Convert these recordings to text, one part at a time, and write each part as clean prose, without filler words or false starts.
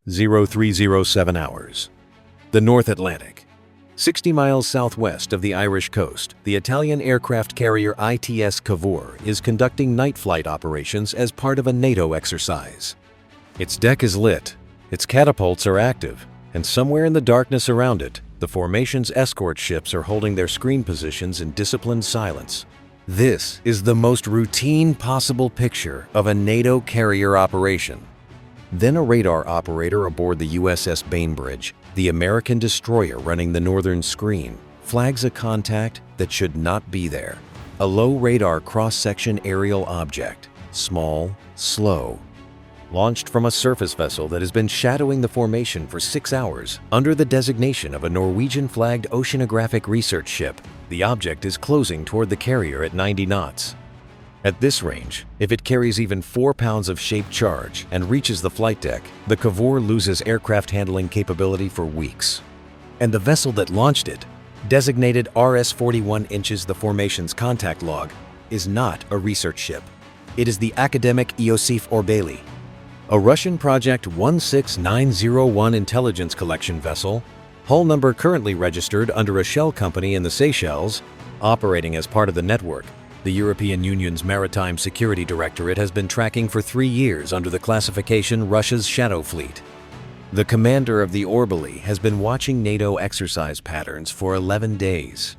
0307 hours. The North Atlantic. 60 miles southwest of the Irish coast, the Italian aircraft carrier ITS Cavour is conducting night flight operations as part of a NATO exercise. Its deck is lit, its catapults are active, and somewhere in the darkness around it, the formation's escort ships are holding their screen positions in disciplined silence. This is the most routine possible picture of a NATO carrier operation. Then a radar operator aboard the USS Bainbridge, the American destroyer running the northern screen, flags a contact that should not be there. A low radar cross-section aerial object, small, slow, launched from a surface vessel that has been shadowing the formation for 6 hours under the designation of a Norwegian-flagged oceanographic research ship. The object is closing toward the carrier at 90 knots. At this range, if it carries even 4 pounds of shaped charge and reaches the flight deck, the Cavour loses aircraft handling capability for weeks. And the vessel that launched it, designated RS 41 inches the formation's contact log, is not a research ship. It is the academic Iosif Orbeli, a Russian Project 16901 intelligence collection vessel, hull number currently registered under a shell company in the Seychelles, operating as part of the network. The European Union's Maritime Security Directorate has been tracking for 3 years under the classification Russia's Shadow Fleet. The commander of the Orbeli has been watching NATO exercise patterns for 11 days.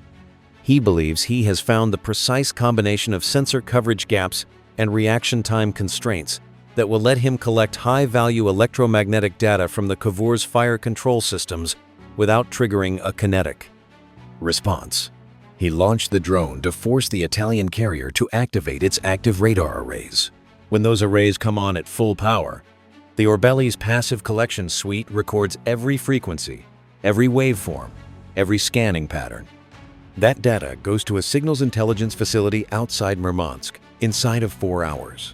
He believes he has found the precise combination of sensor coverage gaps and reaction time constraints that will let him collect high-value electromagnetic data from the Cavour's fire control systems without triggering a kinetic response. He launched the drone to force the Italian carrier to activate its active radar arrays. When those arrays come on at full power, the Orbeli's passive collection suite records every frequency, every waveform, every scanning pattern. That data goes to a signals intelligence facility outside Murmansk inside of 4 hours.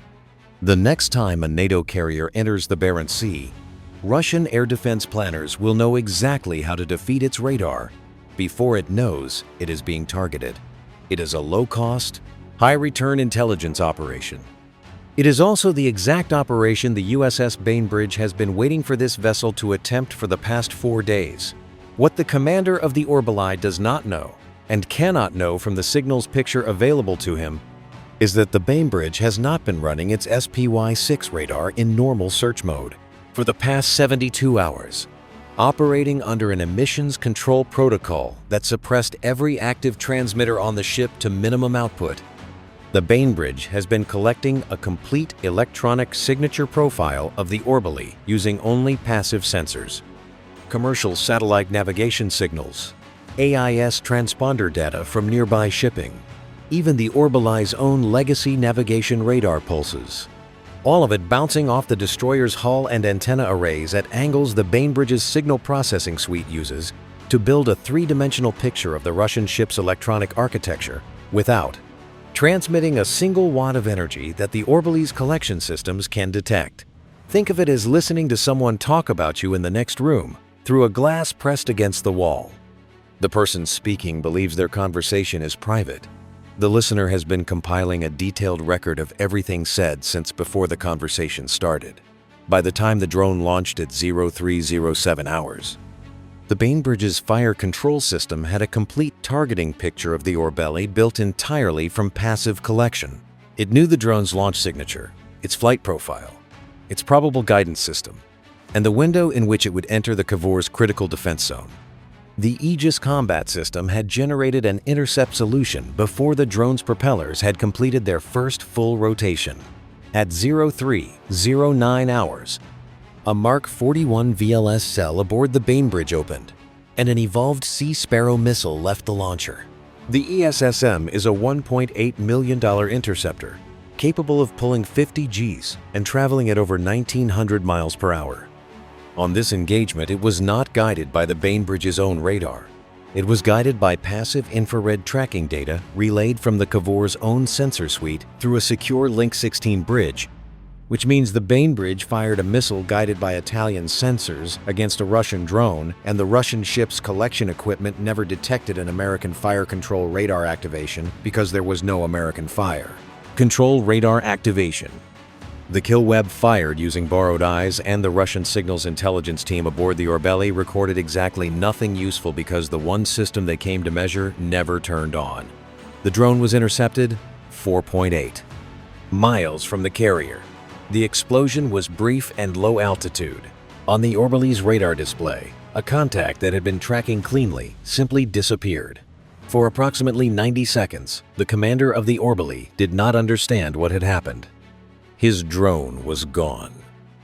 The next time a NATO carrier enters the Barents Sea, Russian air defense planners will know exactly how to defeat its radar before it knows it is being targeted. It is a low-cost, high-return intelligence operation. It is also the exact operation the USS Bainbridge has been waiting for this vessel to attempt for the past 4 days. What the commander of the Orbeli does not know, and cannot know from the signals picture available to him, is that the Bainbridge has not been running its SPY-6 radar in normal search mode for the past 72 hours. Operating under an emissions control protocol that suppressed every active transmitter on the ship to minimum output, the Bainbridge has been collecting a complete electronic signature profile of the Orbeli using only passive sensors, commercial satellite navigation signals, AIS transponder data from nearby shipping, even the Orbeli's own legacy navigation radar pulses. All of it bouncing off the destroyer's hull and antenna arrays at angles the Bainbridge's signal processing suite uses to build a 3-dimensional picture of the Russian ship's electronic architecture without transmitting a single watt of energy that the Orbeli's collection systems can detect. Think of it as listening to someone talk about you in the next room through a glass pressed against the wall. The person speaking believes their conversation is private. The listener has been compiling a detailed record of everything said since before the conversation started. By the time the drone launched at 0307 hours, the Bainbridge's fire control system had a complete targeting picture of the Orbeli built entirely from passive collection. It knew the drone's launch signature, its flight profile, its probable guidance system, and the window in which it would enter the Cavour's critical defense zone. The Aegis combat system had generated an intercept solution before the drone's propellers had completed their first full rotation. At 0309 hours, a Mark 41 VLS cell aboard the Bainbridge opened, and an evolved Sea Sparrow missile left the launcher. The ESSM is a $1.8 million interceptor, capable of pulling 50 Gs and traveling at over 1,900 miles per hour. On this engagement, it was not guided by the Bainbridge's own radar. It was guided by passive infrared tracking data relayed from the Cavour's own sensor suite through a secure Link 16 bridge, which means the Bainbridge fired a missile guided by Italian sensors against a Russian drone, and the Russian ship's collection equipment never detected an American fire control radar activation because there was no American fire. Control radar activation. The kill web fired using borrowed eyes, and the Russian signals intelligence team aboard the Orbeli recorded exactly nothing useful because the one system they came to measure never turned on. The drone was intercepted 4.8 miles from the carrier. The explosion was brief and low altitude. On the Orbeli's radar display, a contact that had been tracking cleanly simply disappeared. For approximately 90 seconds, the commander of the Orbeli did not understand what had happened. His drone was gone.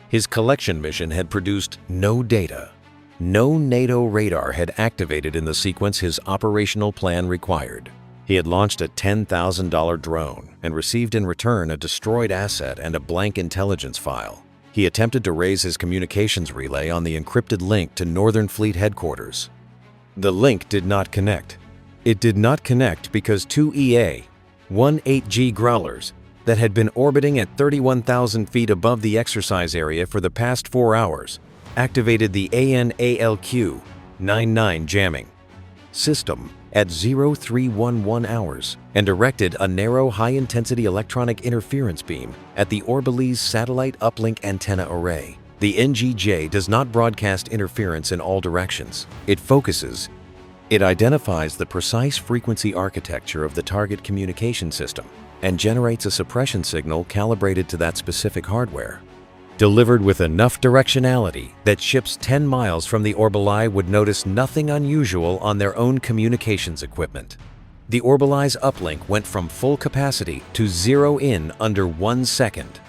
His collection mission had produced no data. No NATO radar had activated in the sequence his operational plan required. He had launched a $10,000 drone and received in return a destroyed asset and a blank intelligence file. He attempted to raise his communications relay on the encrypted link to Northern Fleet headquarters. The link did not connect. It did not connect because two EA-18G Growlers that had been orbiting at 31,000 feet above the exercise area for the past 4 hours activated the ANALQ-99 jamming system at 0311 hours and directed a narrow high-intensity electronic interference beam at the Orbeli's satellite uplink antenna array. The NGJ does not broadcast interference in all directions. It focuses. It identifies the precise frequency architecture of the target communication system and generates a suppression signal calibrated to that specific hardware. Delivered with enough directionality that ships 10 miles from the Orbeli would notice nothing unusual on their own communications equipment. The Orbeli's uplink went from full capacity to zero in under 1 second.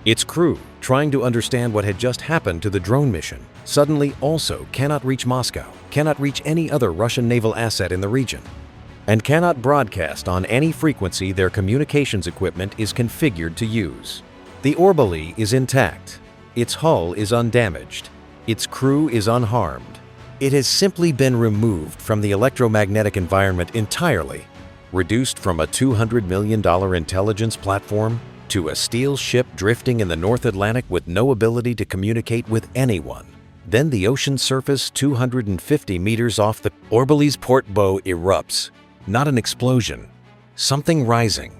Its crew, trying to understand what had just happened to the drone mission, suddenly also cannot reach Moscow, cannot reach any other Russian naval asset in the region, and cannot broadcast on any frequency their communications equipment is configured to use. The Orbeli is intact. Its hull is undamaged. Its crew is unharmed. It has simply been removed from the electromagnetic environment entirely, reduced from a $200 million intelligence platform to a steel ship drifting in the North Atlantic with no ability to communicate with anyone. Then the ocean surface 250 meters off the Orbeli's port bow erupts. Not an explosion, something rising.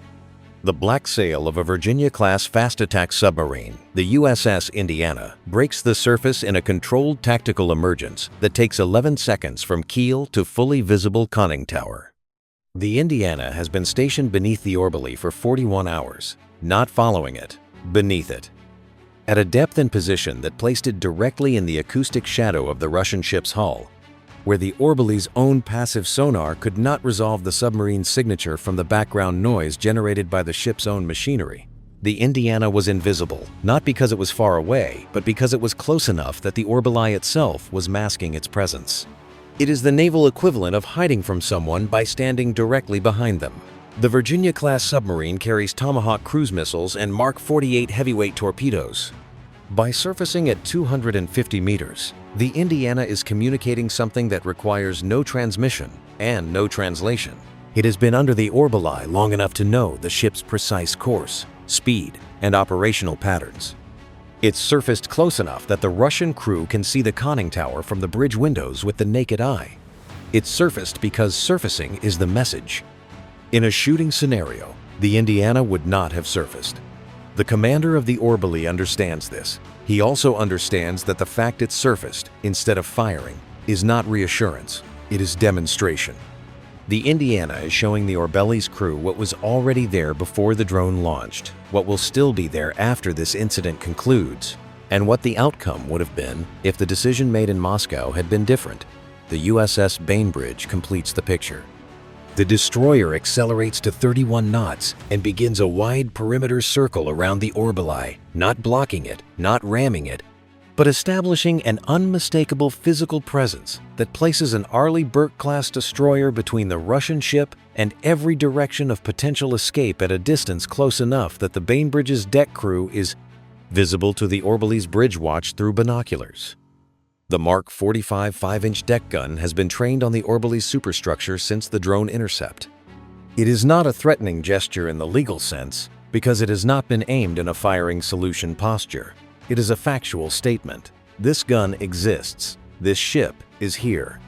The black sail of a Virginia-class fast-attack submarine, the USS Indiana, breaks the surface in a controlled tactical emergence that takes 11 seconds from keel to fully visible conning tower. The Indiana has been stationed beneath the Orbeli for 41 hours, not following it, beneath it. At a depth and position that placed it directly in the acoustic shadow of the Russian ship's hull, where the Orbeli's own passive sonar could not resolve the submarine's signature from the background noise generated by the ship's own machinery. The Indiana was invisible, not because it was far away, but because it was close enough that the Orbeli itself was masking its presence. It is the naval equivalent of hiding from someone by standing directly behind them. The Virginia-class submarine carries Tomahawk cruise missiles and Mark 48 heavyweight torpedoes. By surfacing at 250 meters, the Indiana is communicating something that requires no transmission and no translation. It has been under the Orbeli long enough to know the ship's precise course, speed, and operational patterns. It's surfaced close enough that the Russian crew can see the conning tower from the bridge windows with the naked eye. It's surfaced because surfacing is the message. In a shooting scenario, the Indiana would not have surfaced. The commander of the Orbeli understands this. He also understands that the fact it surfaced, instead of firing, is not reassurance, it is demonstration. The Indiana is showing the Orbeli's crew what was already there before the drone launched, what will still be there after this incident concludes, and what the outcome would have been if the decision made in Moscow had been different. The USS Bainbridge completes the picture. The destroyer accelerates to 31 knots and begins a wide perimeter circle around the Orbeli, not blocking it, not ramming it, but establishing an unmistakable physical presence that places an Arleigh Burke-class destroyer between the Russian ship and every direction of potential escape at a distance close enough that the Bainbridge's deck crew is visible to the Orbeli's bridge watch through binoculars. The Mark 45 5-inch deck gun has been trained on the Orbeli's superstructure since the drone intercept. It is not a threatening gesture in the legal sense because it has not been aimed in a firing solution posture. It is a factual statement. This gun exists. This ship is here.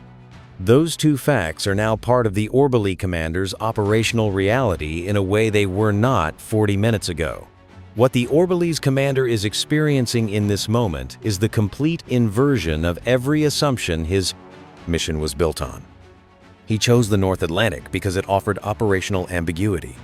Those two facts are now part of the Orbeli commander's operational reality in a way they were not 40 minutes ago. What the Orbeles commander is experiencing in this moment is the complete inversion of every assumption his mission was built on. He chose the North Atlantic because it offered operational ambiguity.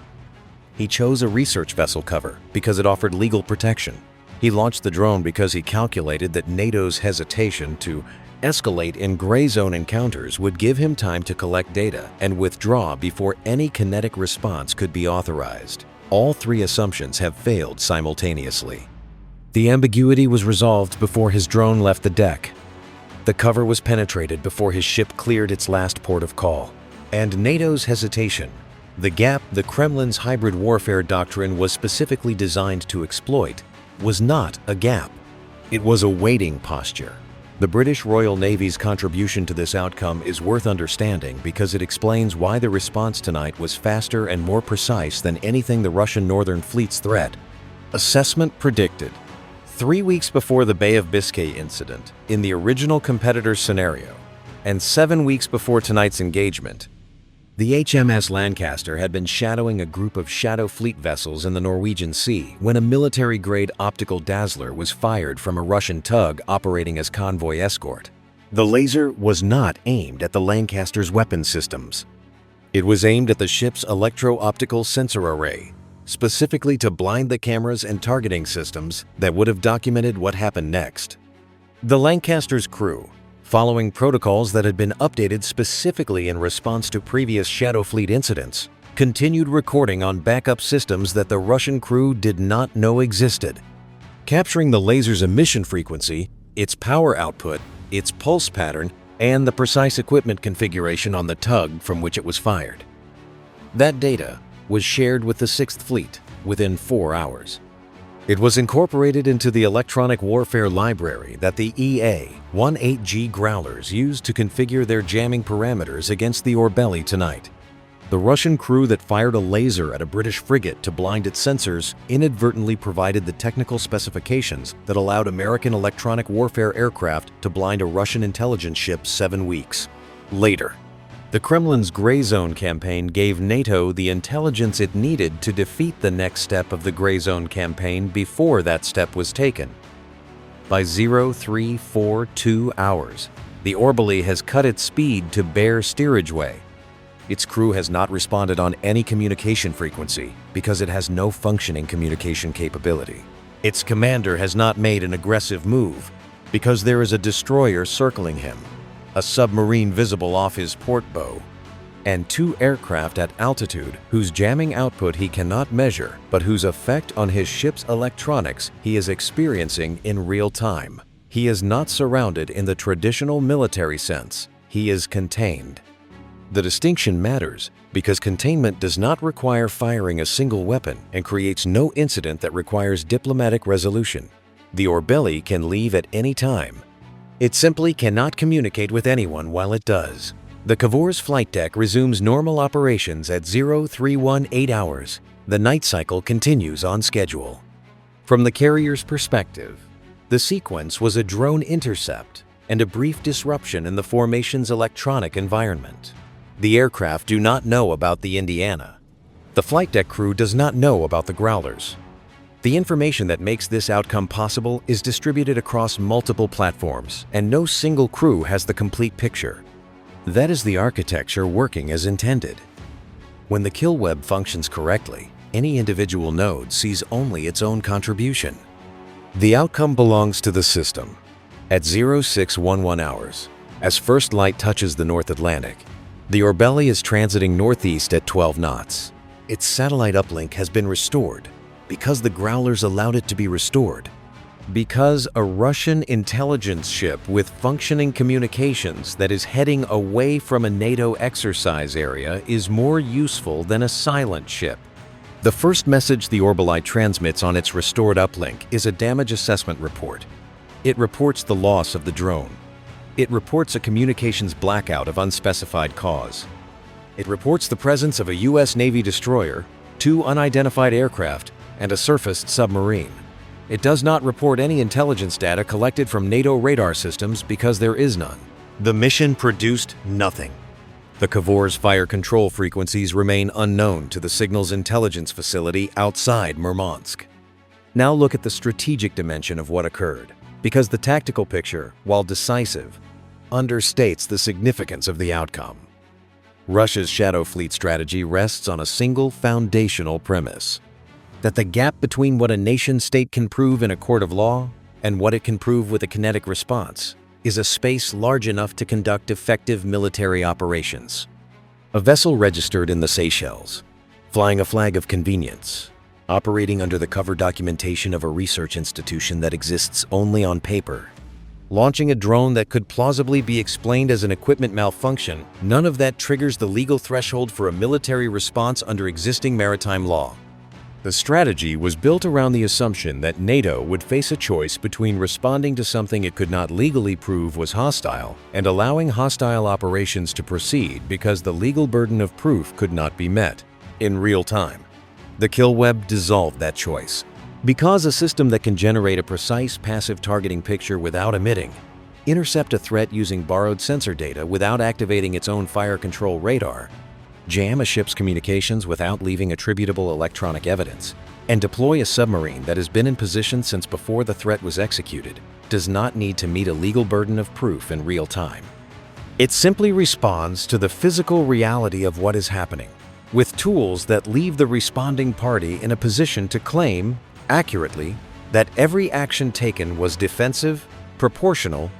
He chose a research vessel cover because it offered legal protection. He launched the drone because he calculated that NATO's hesitation to escalate in gray zone encounters would give him time to collect data and withdraw before any kinetic response could be authorized. All three assumptions have failed simultaneously. The ambiguity was resolved before his drone left the deck. The cover was penetrated before his ship cleared its last port of call. And NATO's hesitation, the gap the Kremlin's hybrid warfare doctrine was specifically designed to exploit, was not a gap. It was a waiting posture. The British Royal Navy's contribution to this outcome is worth understanding because it explains why the response tonight was faster and more precise than anything the Russian Northern Fleet's threat. Assessment predicted. 3 weeks before the Bay of Biscay incident, in the original competitor scenario, and 7 weeks before tonight's engagement, the HMS Lancaster had been shadowing a group of Shadow Fleet vessels in the Norwegian Sea when a military-grade optical dazzler was fired from a Russian tug operating as convoy escort. The laser was not aimed at the Lancaster's weapon systems. It was aimed at the ship's electro-optical sensor array, specifically to blind the cameras and targeting systems that would have documented what happened next. The Lancaster's crew, following protocols that had been updated specifically in response to previous Shadow Fleet incidents, continued recording on backup systems that the Russian crew did not know existed. Capturing the laser's emission frequency, its power output, its pulse pattern, and the precise equipment configuration on the tug from which it was fired. That data was shared with the 6th Fleet within 4 hours. It was incorporated into the electronic warfare library that the EA-18G Growlers used to configure their jamming parameters against the Orbeli tonight. The Russian crew that fired a laser at a British frigate to blind its sensors inadvertently provided the technical specifications that allowed American electronic warfare aircraft to blind a Russian intelligence ship 7 weeks later. The Kremlin's Gray Zone campaign gave NATO the intelligence it needed to defeat the next step of the Gray Zone campaign before that step was taken. By 0342 hours, the Orbeli has cut its speed to bare steerage way. Its crew has not responded on any communication frequency because it has no functioning communication capability. Its commander has not made an aggressive move because there is a destroyer circling him, a submarine visible off his port bow, and 2 aircraft at altitude whose jamming output he cannot measure, but whose effect on his ship's electronics he is experiencing in real time. He is not surrounded in the traditional military sense. He is contained. The distinction matters because containment does not require firing a single weapon and creates no incident that requires diplomatic resolution. The Orbeli can leave at any time. It simply cannot communicate with anyone while it does. The Cavor's flight deck resumes normal operations at 0318 hours. The night cycle continues on schedule. From the carrier's perspective, the sequence was a drone intercept and a brief disruption in the formation's electronic environment. The aircraft do not know about the Indiana. The flight deck crew does not know about the Growlers. The information that makes this outcome possible is distributed across multiple platforms, and no single crew has the complete picture. That is the architecture working as intended. When the kill web functions correctly, any individual node sees only its own contribution. The outcome belongs to the system. At 0611 hours, as first light touches the North Atlantic, the Orbeli is transiting northeast at 12 knots. Its satellite uplink has been restored because the Growlers allowed it to be restored. Because a Russian intelligence ship with functioning communications that is heading away from a NATO exercise area is more useful than a silent ship. The first message the Orbeli transmits on its restored uplink is a damage assessment report. It reports the loss of the drone. It reports a communications blackout of unspecified cause. It reports the presence of a U.S. Navy destroyer, 2 unidentified aircraft, and a surfaced submarine. It does not report any intelligence data collected from NATO radar systems because there is none. The mission produced nothing. The Cavor's fire control frequencies remain unknown to the signal's intelligence facility outside Murmansk. Now look at the strategic dimension of what occurred, because the tactical picture, while decisive, understates the significance of the outcome. Russia's shadow fleet strategy rests on a single foundational premise: that the gap between what a nation-state can prove in a court of law and what it can prove with a kinetic response is a space large enough to conduct effective military operations. A vessel registered in the Seychelles, flying a flag of convenience, operating under the cover documentation of a research institution that exists only on paper, launching a drone that could plausibly be explained as an equipment malfunction, none of that triggers the legal threshold for a military response under existing maritime law. The strategy was built around the assumption that NATO would face a choice between responding to something it could not legally prove was hostile and allowing hostile operations to proceed because the legal burden of proof could not be met in real time. The kill web dissolved that choice. Because a system that can generate a precise passive targeting picture without emitting, intercept a threat using borrowed sensor data without activating its own fire control radar, jam a ship's communications without leaving attributable electronic evidence, and deploy a submarine that has been in position since before the threat was executed, does not need to meet a legal burden of proof in real time. It simply responds to the physical reality of what is happening, with tools that leave the responding party in a position to claim, accurately, that every action taken was defensive, proportional,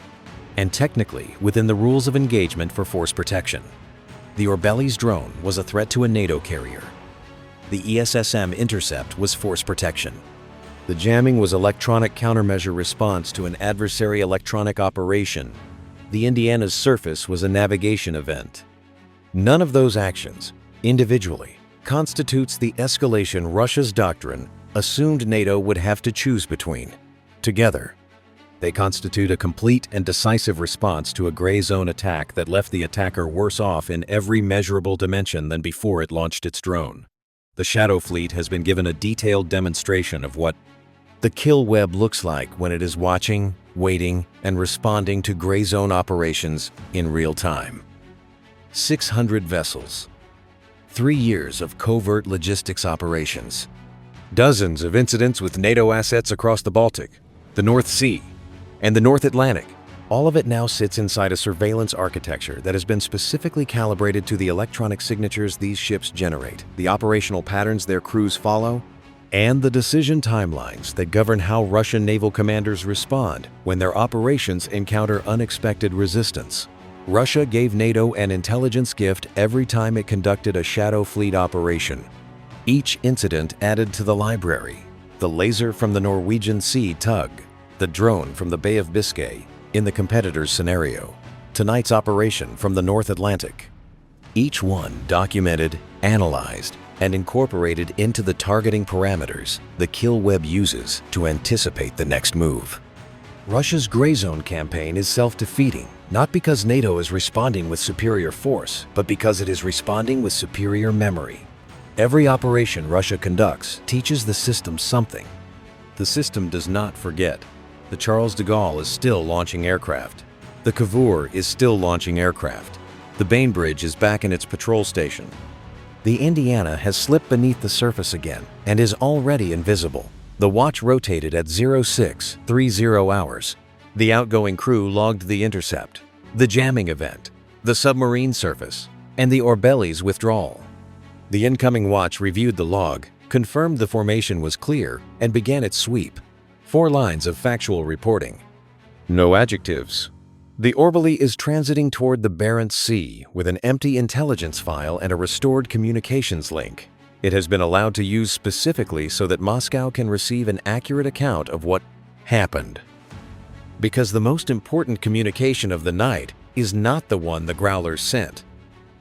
and technically within the rules of engagement for force protection. The Orbeli's drone was a threat to a NATO carrier. The ESSM intercept was force protection. The jamming was electronic countermeasure response to an adversary electronic operation. The Indiana's surface was a navigation event. None of those actions, individually, constitutes the escalation Russia's doctrine assumed NATO would have to choose between. Together, they constitute a complete and decisive response to a gray zone attack that left the attacker worse off in every measurable dimension than before it launched its drone. The Shadow Fleet has been given a detailed demonstration of what the kill web looks like when it is watching, waiting, and responding to gray zone operations in real time. 600 vessels, 3 years of covert logistics operations, dozens of incidents with NATO assets across the Baltic, the North Sea, and the North Atlantic. All of it now sits inside a surveillance architecture that has been specifically calibrated to the electronic signatures these ships generate, the operational patterns their crews follow, and the decision timelines that govern how Russian naval commanders respond when their operations encounter unexpected resistance. Russia gave NATO an intelligence gift every time it conducted a Shadow Fleet operation. Each incident added to the library: the laser from the Norwegian Sea tug, the drone from the Bay of Biscay in the competitor's scenario, tonight's operation from the North Atlantic. Each one documented, analyzed, and incorporated into the targeting parameters the kill web uses to anticipate the next move. Russia's gray zone campaign is self-defeating, not because NATO is responding with superior force, but because it is responding with superior memory. Every operation Russia conducts teaches the system something. The system does not forget. The Charles de Gaulle is still launching aircraft. The Cavour is still launching aircraft. The Bainbridge is back in its patrol station. The Indiana has slipped beneath the surface again and is already invisible. The watch rotated at 0630 hours. The outgoing crew logged the intercept, the jamming event, the submarine surface, and the Orbeli's withdrawal. The incoming watch reviewed the log, confirmed the formation was clear, and began its sweep. 4 lines of factual reporting. No adjectives. The Orbeli is transiting toward the Barents Sea with an empty intelligence file and a restored communications link. It has been allowed to use specifically so that Moscow can receive an accurate account of what happened. Because the most important communication of the night is not the one the Growlers sent.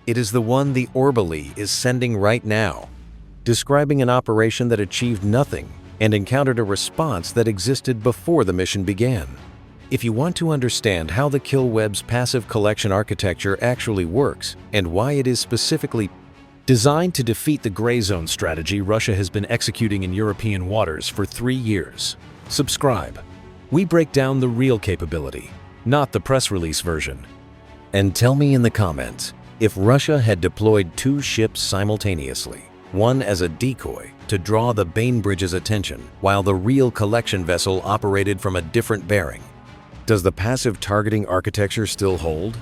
It is the one the Orbeli is sending right now, describing an operation that achieved nothing and encountered a response that existed before the mission began. If you want to understand how the kill web's passive collection architecture actually works and why it is specifically designed to defeat the gray zone strategy Russia has been executing in European waters for 3 years, subscribe. We break down the real capability, not the press release version. And tell me in the comments, if Russia had deployed 2 ships simultaneously, one as a decoy to draw the Bainbridge's attention, while the real collection vessel operated from a different bearing. Does the passive targeting architecture still hold?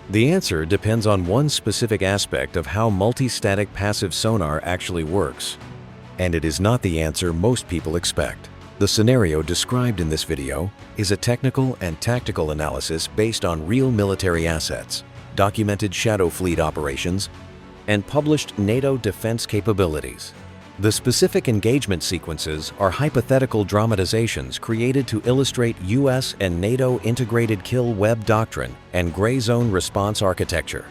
The answer depends on one specific aspect of how multi-static passive sonar actually works. And it is not the answer most people expect. The scenario described in this video is a technical and tactical analysis based on real military assets, documented shadow fleet operations, and published NATO defense capabilities. The specific engagement sequences are hypothetical dramatizations created to illustrate US and NATO integrated kill web doctrine and gray zone response architecture.